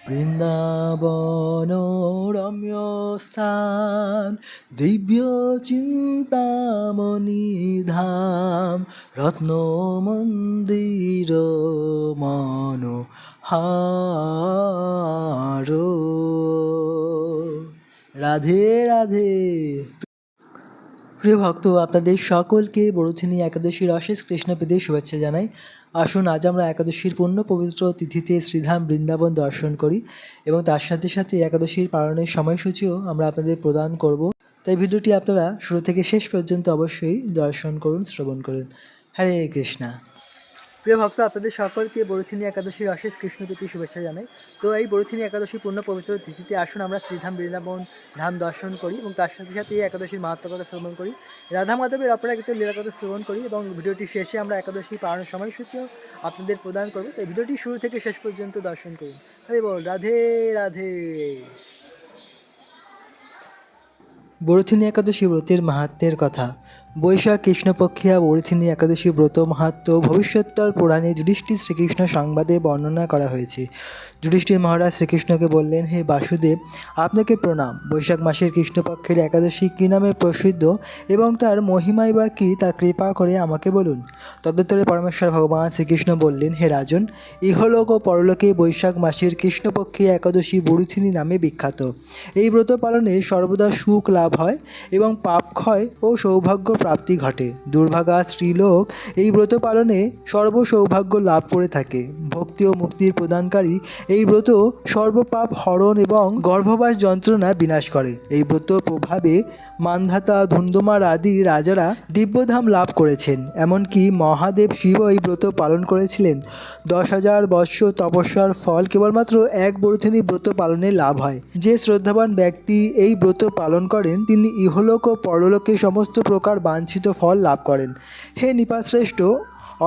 বৃন্দাবন রম্য স্থান, দিব্য চিন্তামণি ধাম, রত্ন মন্দির মন হার। রাধে রাধে। প্রিয় ভক্ত, আপনাদের সকলকে বড়থিনী একাদশীর অশেষ কৃষ্ণপ্রীতির শুভেচ্ছা জানাই। আসুন আজ আমরা একাদশীর পুণ্য পবিত্র তিথিতে শ্রীধাম বৃন্দাবন দর্শন করি এবং তার সাথে সাথে একাদশীর পালনের সময়সূচিও আমরা আপনাদের প্রদান করব। তাই ভিডিওটি আপনারা শুরু থেকে শেষ পর্যন্ত অবশ্যই দর্শন করুন, শ্রবণ করুন। হরে কৃষ্ণা। প্রিয় ভক্ত, আপনাদের সকলকে বড়থিনী একাদশীর অশেষ কৃষ্ণপ্রীতি শুভেচ্ছা জানাই। তো এই বড়থিনী একাদশী পূর্ণ পবিত্র তিথিতে আসুন আমরা শ্রীধাম বৃন্দাবন ধাম দর্শন করি এবং তার সাথে সাথে এই একাদশীর মাহাত্ম্য কথা শ্রবণ করি, রাধা মাধবের অপরাজিত লীলা কথা শ্রবণ করি এবং ভিডিওটি শেষে আমরা একাদশী পালনের সময়সূচিও আপনাদের প্রদান করব। তাই ভিডিওটি শুরু থেকে শেষ পর্যন্ত দর্শন করুন। হরে বল, রাধে রাধে। বড়থিনী একাদশী ব্রতের মাহাত্ম্যের কথা। বৈশাখ কৃষ্ণপক্ষিয়া বড়থিনী একাদশী ব্রত মাহাত্ম্য ভবিষ্যোত্তর পুরাণে যুধিষ্ঠির শ্রীকৃষ্ণ সংবাদে বর্ণনা করা হয়েছে। যুধিষ্ঠির মহারাজ শ্রীকৃষ্ণকে বললেন, হে বাসুদেব, আপনাকে প্রণাম। বৈশাখ মাসের কৃষ্ণপক্ষের একাদশী কী নামে প্রসিদ্ধ এবং তার মহিমাই বা কী তা কৃপা করে আমাকে বলুন। তদুত্তরে পরমেশ্বর ভগবান শ্রীকৃষ্ণ বললেন, হে রাজন, ইহলোক ও পরলোকে বৈশাখ মাসের কৃষ্ণপক্ষী একাদশী বড়থিনী নামে বিখ্যাত। এই ব্রত পালনে সর্বদা সুখ লাভ হয় এবং পাপ ক্ষয় ও সৌভাগ্য প্রাপ্তি ঘটে। দুর্ভাগা স্ত্রীলোক এই ব্রত পালনে সর্বসৌভাগ্য লাভ করে থাকে। ভক্তি ও মুক্তির প্রদানকারী এই ব্রত সর্বপাপ হরণ এবং গর্ভবাস যন্ত্রণা বিনাশ করে। এই ব্রতর প্রভাবে মান্ধাতা, ধুন্ধুমার আদি রাজারা দিব্যধাম লাভ করেছেন। এমনকি মহাদেব শিবও এই ব্রত পালন করেছিলেন। 10,000 বৎসর তপস্যার ফল কেবলমাত্র এক বড়থিনী ব্রত পালনে লাভ হয়। যে শ্রদ্ধাবান ব্যক্তি এই ব্রত পালন করেন তিনি ইহলোক ও পরলোকে সমস্ত প্রকার বাঞ্ছিত ফল লাভ করেন। হে নিপাশ্রেষ্ঠ,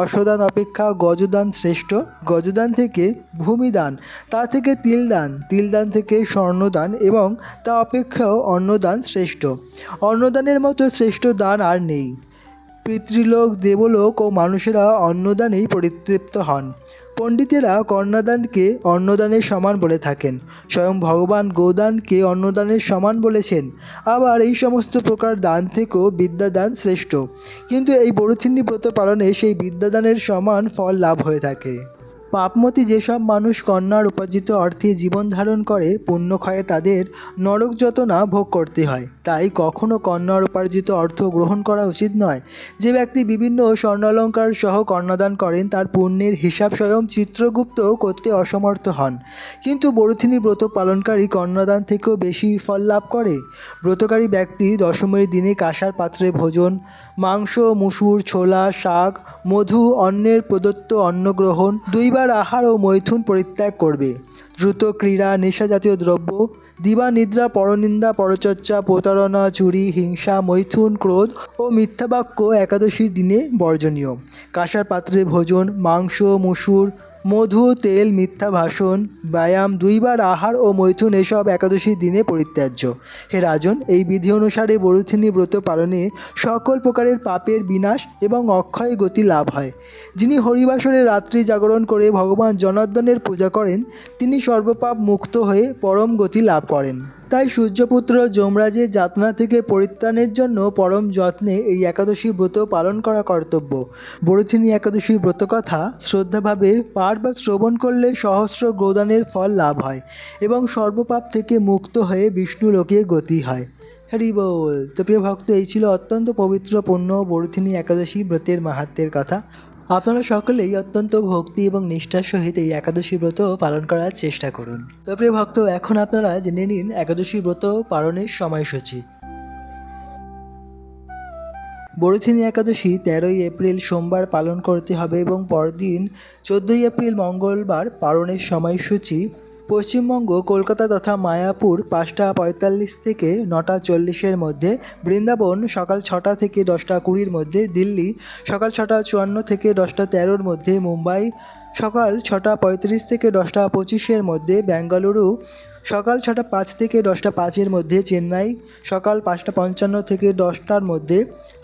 অশ্বদান অপেক্ষা গজদান শ্রেষ্ঠ। গজদান থেকে ভূমিদান, তা থেকে তিলদান, তিলদান থেকে স্বর্ণদান এবং তা অপেক্ষাও অন্নদান শ্রেষ্ঠ। অন্নদানের মতো শ্রেষ্ঠ দান আর নেই। পিতৃলোক, দেবলোক ও মানুষেরা অন্নদানেই পরিতৃপ্ত হন। পণ্ডিতেরা কন্যাদানকে অন্নদানের সমান বলে থাকেন। স্বয়ং ভগবান গোদানকে অন্নদানের সমান বলেছেন। আবার এই সমস্ত প্রকার দান থেকেও বিদ্যাদান শ্রেষ্ঠ, কিন্তু এই বড়থিনী ব্রত পালনে সেই বিদ্যাদানের সমান ফল লাভ হয়ে থাকে। পাপমতী যেসব মানুষ কন্যার উপার্জিত অর্থে জীবন ধারণ করে, পুণ্যক্ষয়ে তাদের নরক যাতনা ভোগ করতে হয়। তাই কখনও কন্যার উপার্জিত অর্থ গ্রহণ করা উচিত নয়। যে ব্যক্তি বিভিন্ন স্বর্ণালঙ্কার সহ কন্যাদান করেন তার পুণ্যের হিসাব স্বয়ং চিত্রগুপ্ত করতে অসমর্থ হন। কিন্তু বড়থিনী ব্রত পালনকারী কন্যাদান থেকেও বেশি ফল লাভ করে। ব্রতকারী ব্যক্তি দশমীর দিনে কাঁসার পাত্রে ভোজন, মাংস, মুসুর, ছোলা, শাক, মধু, অন্যের প্রদত্ত অন্ন গ্রহণ, 2 বার আহার ও মৈথুন পরিত্যাগ করবে। দ্রুত ক্রীড়া, নেশাজাতীয় দ্রব্য, দিবানিদ্রা, পরনিন্দা, পরচর্চা, প্রতারণা, চুরি, হিংসা, মৈথুন, ক্রোধ ও মিথ্যাবাক্য একাদশীর দিনে বর্জনীয়। কাঁসার পাত্রে ভোজন, মাংস, মুসুর, মধু, তেল, মিথ্যা ভাষণ, ব্যায়াম, 2 বার আহার ও মৈথুন এসব একাদশীর দিনে পরিত্যাজ্য। হে রাজন, এই বিধি অনুসারে বড়থিনী ব্রত পালনে সকল প্রকারের পাপের বিনাশ এবং অক্ষয় গতি লাভ হয়। যিনি হরিবাসরে রাত্রি জাগরণ করে ভগবান জনার্দনের পূজা করেন তিনি সর্বপাপ মুক্ত হয়ে পরম গতি লাভ করেন। তাই সূর্যপুত্র যমরাজের যাতনা থেকে পরিত্রাণের জন্য পরম যত্নে এই একাদশী ব্রত পালন করা কর্তব্য। বড়থিনী একাদশী ব্রতকথা শ্রদ্ধাভাবে পাঠ বা শ্রবণ করলে সহস্র গোদানের ফল লাভ হয় এবং সর্বপাপ থেকে মুক্ত হয়ে বিষ্ণু লোকে গতি হয়। হরি বল। তো প্রিয় ভক্ত, এই ছিল অত্যন্ত পবিত্র পুণ্য বড়থিনী একাদশী ব্রতের মাহাত্ম্যের কথা। আপনারা সকলেই অত্যন্ত ভক্তি এবং নিষ্ঠার সহিত এই একাদশী ব্রত পালন করার চেষ্টা করুন। তো প্রিয় ভক্ত, এখন আপনারা জেনে নিন একাদশী ব্রত পালনের সময়সূচি। বড়থিনী একাদশী 13ই এপ্রিল সোমবার পালন করতে হবে এবং পরদিন 14ই এপ্রিল মঙ্গলবার পালনের সময়সূচি। পশ্চিমবঙ্গ, কলকাতা তথা মায়াপুর 5টা 45 থেকে 9টা 40-এর মধ্যে, বৃন্দাবন সকাল 6টা থেকে 10টা 20-এর মধ্যে, দিল্লি সকাল 6টা 54 থেকে 10টা 13-এর মধ্যে, মুম্বাই সকাল 6টা 35 থেকে 10টা 25-এর মধ্যে, বেঙ্গালুরু সকাল 6টা 5 থেকে 10টা 5-এর মধ্যে, চেন্নাই সকাল 5টা 55 থেকে 10টার মধ্যে,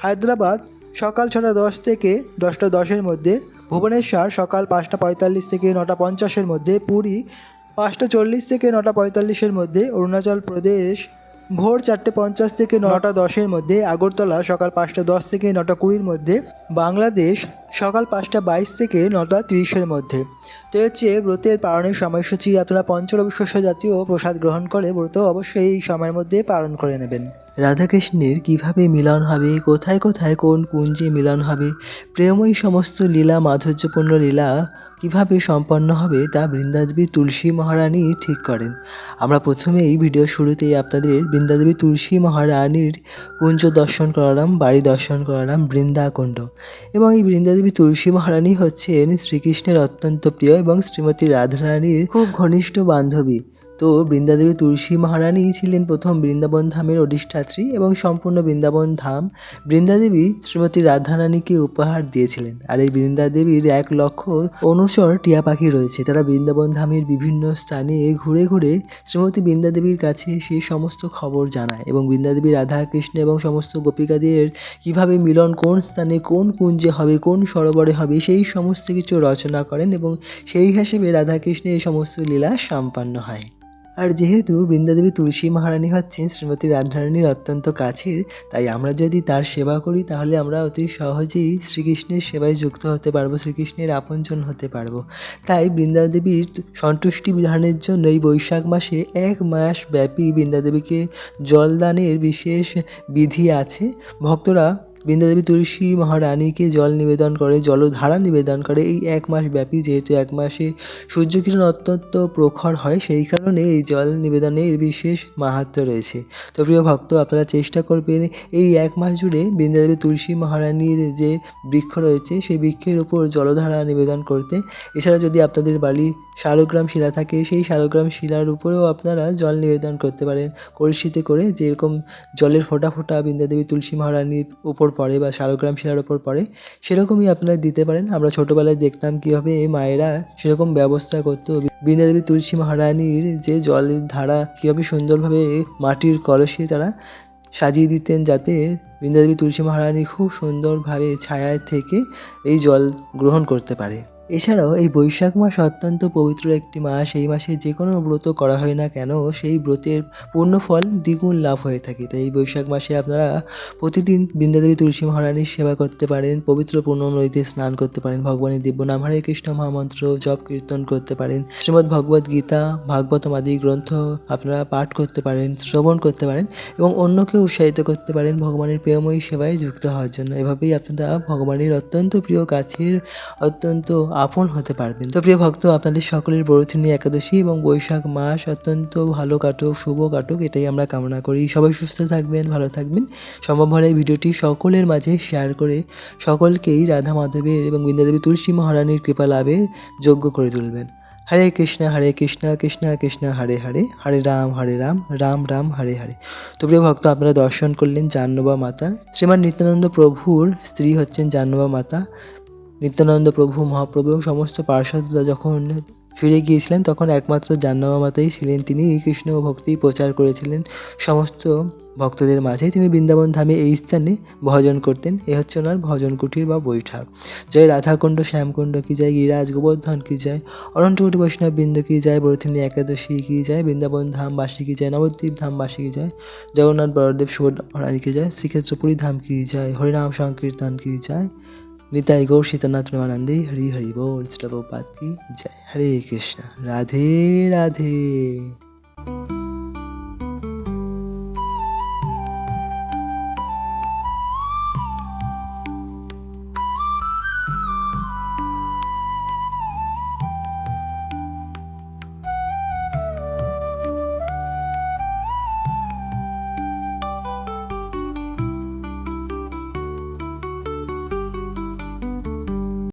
হায়দ্রাবাদ সকাল 6টা 10 থেকে 10টা 10-এর মধ্যে, ভুবনেশ্বর সকাল 5টা 45 থেকে 9টা 50-এর মধ্যে, পুরী 5:40 থেকে 9:45-এর মধ্যে অরুণাচল প্রদেশ, ভোর 4:50 থেকে 9:10-এর মধ্যে আগরতলা, সকাল 5:10 থেকে 9:20-এর মধ্যে বাংলাদেশ, সকাল 5:22 থেকে 9:30-এর মধ্যে। তো হচ্ছে ব্রতের পালনের সময়সূচি। আপনারা পঞ্চরবি শস্য জাতীয় প্রসাদ গ্রহণ করে ব্রত অবশ্যই এই সময়ের মধ্যে পালন করে নেবেন। রাধাকৃষ্ণের কিভাবে মিলন হবে, কোথায় কোথায় কোন কুঞ্জে মিলন হবে, প্রেমময়ী সমস্ত লীলা, মাধুর্যপূর্ণ লীলা কিভাবে সম্পন্ন হবে তা বৃন্দাদেবী তুলসী মহারানী ঠিক করেন। আমরা প্রথমেই ভিডিও শুরুতেই আপনাদের বৃন্দাদেবী তুলসী মহারানীর কুঞ্জ দর্শন করালাম, বাড়ি দর্শন করালাম, বৃন্দাকুণ্ড। এবং এই বৃন্দাদেবী তুলসী মহারানী হচ্ছেন শ্রীকৃষ্ণের অত্যন্ত প্রিয় এবং শ্রীমতী রাধারানীর খুব ঘনিষ্ঠ বান্ধবী। তো বৃন্দাদেবী তুলসী মহারানী ছিলেন প্রথম বৃন্দাবন ধামের অধিষ্ঠাত্রী এবং সম্পূর্ণ বৃন্দাবন ধাম বৃন্দাদেবী শ্রীমতী রাধারানীকে উপহার দিয়েছিলেন। আর এই বৃন্দাদেবীর 1,00,000 অনুচর টিয়া পাখি রয়েছে। তারা বৃন্দাবন ধামের বিভিন্ন স্থানে ঘুরে ঘুরে শ্রীমতী বৃন্দাদেবীর কাছে সেই সমস্ত খবর জানায় এবং বৃন্দাদেবী রাধা কৃষ্ণ এবং সমস্ত গোপিকাদের কিভাবে মিলন, কোন স্থানে কোন কুঞ্জে হবে, কোন সরোবরে হবে, সেই সমস্ত কিছু রচনা করেন এবং সেই হিসেবে রাধাকৃষ্ণের এই সমস্ত লীলা সম্পন্ন হয়। আর যেহেতু বৃন্দাদেবী তুলসী মহারানী হচ্ছেন শ্রীমতী রাধারানীর অত্যন্ত কাছের, তাই আমরা যদি তার সেবা করি তাহলে আমরা অতি সহজেই শ্রীকৃষ্ণের সেবায় যুক্ত হতে পারবো, শ্রীকৃষ্ণের আপনজন হতে পারবো। তাই বৃন্দাদেবীর সন্তুষ্টি বিধানের জন্য এই বৈশাখ মাসে 1 মাস ব্যাপী বৃন্দাদেবীকে জলদানের বিশেষ বিধি আছে। ভক্তরা বৃন্দাদেবী তুলসী মহারানীকে জল নিবেদন করে, জলধারা নিবেদন করে এই 1 মাস ব্যাপী। যেহেতু 1 মাসে সূর্যকিরণ অত্যন্ত প্রখর হয়, সেই কারণে এই জল নিবেদনের বিশেষ মাহাত্ম্য রয়েছে। তো প্রিয় ভক্ত, আপনারা চেষ্টা করবেন এই 1 মাস জুড়ে বৃন্দাদেবী তুলসী মহারানীর যে বৃক্ষ রয়েছে সেই বৃক্ষের উপর জলধারা নিবেদন করতে। এছাড়া যদি আপনাদের বাড়ি শালগ্রাম শিলা থাকে, সেই শালগ্রাম শিলার উপরেও আপনারা জল নিবেদন করতে পারেন কলসিতে করে। যেরকম জলের ফোঁটা ফোঁটা বৃন্দাদেবী তুলসী মহারানীর উপর পড়ে বা শালগ্রাম শিলার উপর পড়ে, সেরকমই আপনারা দিতে পারেন। আমরা ছোটোবেলায় দেখতাম কীভাবে মায়েরা সেরকম ব্যবস্থা করতো। বৃন্দাদেবী তুলসী মহারানীর যে জলের ধারা কীভাবে সুন্দরভাবে মাটির কলসে তারা সাজিয়ে দিতেন, যাতে বৃন্দাদেবী তুলসী মহারানী খুব সুন্দরভাবে ছায়ায় থেকে এই জল গ্রহণ করতে পারে। এছাড়াও এই বৈশাখ মাস অত্যন্ত পবিত্র একটি মাস। এই মাসে যে কোনো ব্রত করা হয় না কেন, সেই ব্রতের পূর্ণফল দ্বিগুণ লাভ হয়ে থাকে। তাই এই বৈশাখ মাসে আপনারা প্রতিদিন বৃন্দাদেবী তুলসী মহারানীর সেবা করতে পারেন, পবিত্র পূর্ণ নদীতে স্নান করতে পারেন, ভগবানের দিব্য নাম হরে কৃষ্ণ মহামন্ত্র জপ কীর্তন করতে পারেন, শ্রীমদ্ ভগবদ্ গীতা, ভাগবতম আদি গ্রন্থ আপনারা পাঠ করতে পারেন, শ্রবণ করতে পারেন এবং অন্যকে উৎসাহিত করতে পারেন ভগবানের প্রেমময়ী সেবায় যুক্ত হওয়ার জন্য। এভাবেই আপনারা ভগবানের অত্যন্ত প্রিয় কাছের, অত্যন্ত আপন হতে পারবেন। তো প্রিয় ভক্ত, আপনাদের সকলের বরুথিনী একাদশী এবং বৈশাখ মাস অত্যন্ত ভালো কাটুক, শুভ কাটুক, এটাই আমরা কামনা করি। সবাই সুস্থ থাকবেন, ভালো থাকবেন। সম্ভব হলে এই ভিডিওটি সকলের মাঝে শেয়ার করে সকলকেই রাধা মাধবের এবং বৃন্দাদেবী তুলসী মহারানীর কৃপা লাভের যোগ্য করে তুলবেন। হরে কৃষ্ণ কৃষ্ণ কৃষ্ণ হরে হরে, হরে রাম রাম রাম হরে হরে। তো প্রিয় ভক্ত, আপনারা দর্শন করলেন জাহ্নবা মাতা। শ্রীমান নিত্যানন্দ প্রভুর স্ত্রী হচ্ছেন জাহ্নবা মাতা। নিত্যানন্দ প্রভু মহাপ্রভু এবং সমস্ত পার্ষদরা যখন ফিরে গিয়েছিলেন তখন একমাত্র জাহ্নবা মাতাই ছিলেন। তিনি কৃষ্ণ ভক্তি প্রচার করেছিলেন সমস্ত ভক্তদের মাঝে। তিনি বৃন্দাবন ধামে এই স্থানে ভজন করতেন। এ হচ্ছে ওনার ভজন কুটির বা বৈঠক। জয় রাধাকুণ্ড শ্যামকুণ্ড কি যায়, গিরিরাজ গোবর্ধন কি যায়, অনন্ত কোটি বৈষ্ণব বৃন্দ কি যায়, বরুথিনী একাদশী কি যায়, বৃন্দাবন ধামবাসী কি যায়, নবদ্বীপ ধামবাসী কি যায়, জগন্নাথ বলদেব সুভদ্রা কি যায়, শ্রীক্ষেত্র পুরী ধাম কি যায়, হরিনাম সংকীর্তন কি যায়, নিতাই গৌর সীতানাথ প্রেমানন্দে হরি হরি बोल। श्री प्रभुपाद की जय। हरे कृष्णा, राधे राधे।